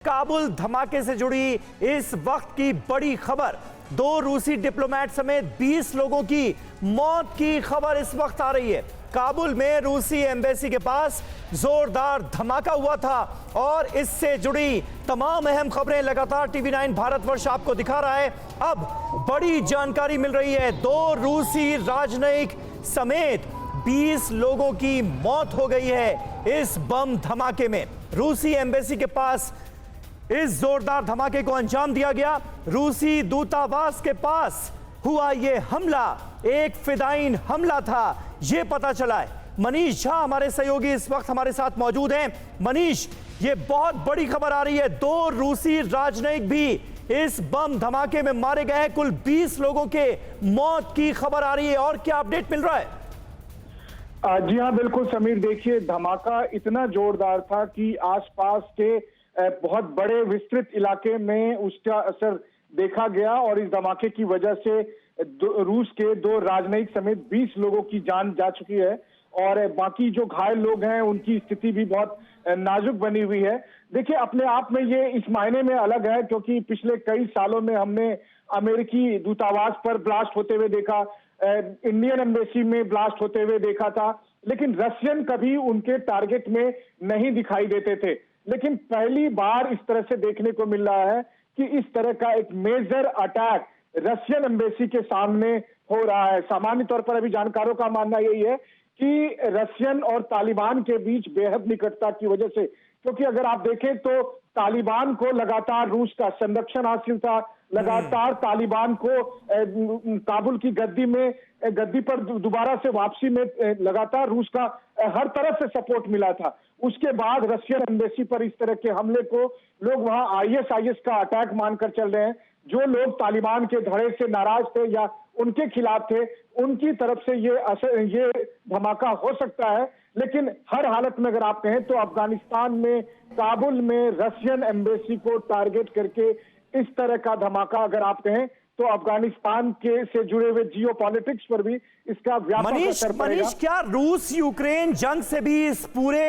काबुल धमाके से जुड़ी इस वक्त की बड़ी खबर, 2 रूसी डिप्लोमेट समेत 20 लोगों की मौत की खबर इस वक्त आ रही है। काबुल में रूसी एम्बेसी के पास जोरदार धमाका हुआ था और इससे जुड़ी तमाम अहम खबरें लगातार टीवी9 भारतवर्ष आपको दिखा रहा है। अब बड़ी जानकारी मिल रही है, 2 रूसी राजनयिक समेत 20 लोगों की मौत हो गई है इस बम धमाके में। रूसी एम्बेसी के पास इस जोरदार धमाके को अंजाम दिया गया। रूसी दूतावास के पास हुआ यह हमला एक फिदायीन हमला था, यह पता चला है। मनीष झा हमारे सहयोगी इस वक्त हमारे साथ मौजूद हैं। मनीष, यह बहुत बड़ी खबर आ रही है, 2 रूसी राजनयिक भी इस बम धमाके में मारे गए हैं। कुल 20 लोगों के मौत की खबर आ रही है और क्या अपडेट मिल रहा है? जी हाँ, बिल्कुल समीर। देखिए, धमाका इतना जोरदार था कि आसपास के बहुत बड़े विस्तृत इलाके में उसका असर देखा गया और इस धमाके की वजह से रूस के 2 राजनयिक समेत 20 लोगों की जान जा चुकी है और बाकी जो घायल लोग हैं उनकी स्थिति भी बहुत नाजुक बनी हुई है। देखिए, अपने आप में ये इस मायने में अलग है क्योंकि पिछले कई सालों में हमने अमेरिकी दूतावास पर ब्लास्ट होते हुए देखा, इंडियन एम्बेसी में ब्लास्ट होते हुए देखा था, लेकिन रशियन कभी उनके टारगेट में नहीं दिखाई देते थे। लेकिन पहली बार इस तरह से देखने को मिल रहा है कि इस तरह का एक मेजर अटैक रशियन एम्बेसी के सामने हो रहा है। सामान्य तौर पर अभी जानकारों का मानना यही है कि रशियन और तालिबान के बीच बेहद निकटता की वजह से, क्योंकि अगर आप देखें तो तालिबान को लगातार रूस का संरक्षण हासिल था, लगातार तालिबान को काबुल की गद्दी पर दोबारा से वापसी में लगातार रूस का हर तरफ से सपोर्ट मिला था। उसके बाद रशियन एम्बेसी पर इस तरह के हमले को लोग वहां आईएसआईएस का अटैक मानकर चल रहे हैं। जो लोग तालिबान के धड़े से नाराज थे या उनके खिलाफ थे, उनकी तरफ से ये धमाका हो सकता है। लेकिन हर हालत में अगर आप कहें तो अफगानिस्तान में काबुल में रशियन एम्बेसी को टारगेट करके इस तरह का धमाका अगर आप कहें तो अफगानिस्तान के से जुड़े हुए जियो पॉलिटिक्स पर भी इसका व्यापक असर पड़ेगा। मनीष, क्या रूस यूक्रेन जंग से भी इस पूरे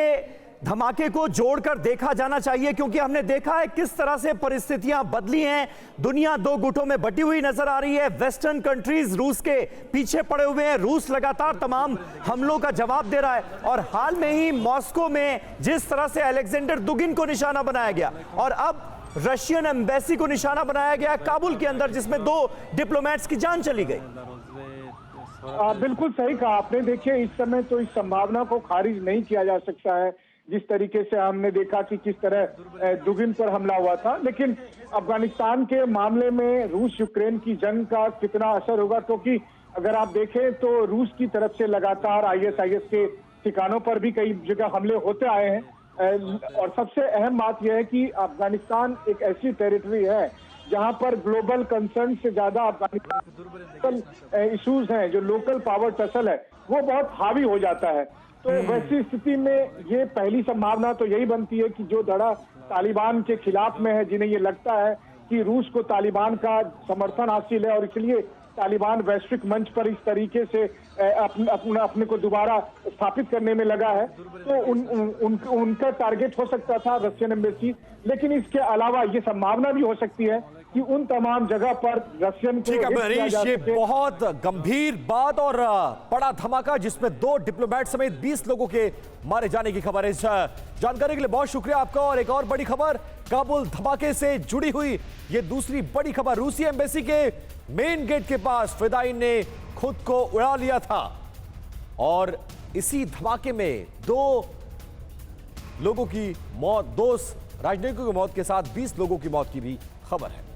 धमाके को जोड़कर देखा जाना चाहिए? क्योंकि हमने देखा है किस तरह से परिस्थितियां बदली हैं, दुनिया 2 गुटों में बटी हुई नजर आ रही है। वेस्टर्न कंट्रीज रूस के पीछे पड़े हुए हैं, रूस लगातार तमाम हमलों का जवाब दे रहा है और हाल में ही मॉस्को में जिस तरह से अलेक्जेंडर दुगिन को निशाना बनाया गया और अब रशियन एम्बेसी को निशाना बनाया गया काबुल के अंदर, जिसमें 2 डिप्लोमेट्स की जान चली गई। बिल्कुल सही कहा आपने। देखिए, इस समय तो इस संभावना को खारिज नहीं किया जा सकता है जिस तरीके से हमने देखा कि किस तरह दुगिन पर हमला हुआ था। लेकिन अफगानिस्तान के मामले में रूस यूक्रेन की जंग का कितना असर होगा, क्योंकि अगर आप देखें तो रूस की तरफ से लगातार आईएसआईएस के ठिकानों पर भी कई जगह हमले होते आए हैं और सबसे अहम बात यह है कि अफगानिस्तान एक ऐसी टेरिटरी है जहां पर ग्लोबल कंसर्न से ज्यादा अफगानिस्तान इश्यूज हैं, जो लोकल पावर टसल है वो बहुत हावी हो जाता है। तो वैसी स्थिति में ये पहली संभावना तो यही बनती है कि जो धड़ा तालिबान के खिलाफ में है, जिन्हें ये लगता है कि रूस को तालिबान का समर्थन हासिल है और इसलिए तालिबान वैश्विक मंच पर इस तरीके से अपने को दोबारा स्थापित करने में लगा है, तो उनका टारगेट हो सकता था रशियन एम्बेसी। लेकिन इसके अलावा ये संभावना भी हो सकती है कि उन तमाम जगह पर रशियन को ठीक है मनीष, ये बहुत गंभीर बात और बड़ा धमाका जिसमें 2 डिप्लोमेट समेत 20 लोगों के मारे जाने की खबर है। इस जानकारी के लिए बहुत शुक्रिया आपका। और एक और बड़ी खबर, काबुल धमाके से जुड़ी हुई ये दूसरी बड़ी खबर, रूसी एम्बेसी के मेन गेट के पास फिदायीन ने खुद को उड़ा लिया था और इसी धमाके में 2 लोगों की मौत, 2 राजनयिकों की मौत के साथ 20 लोगों की मौत की भी खबर है।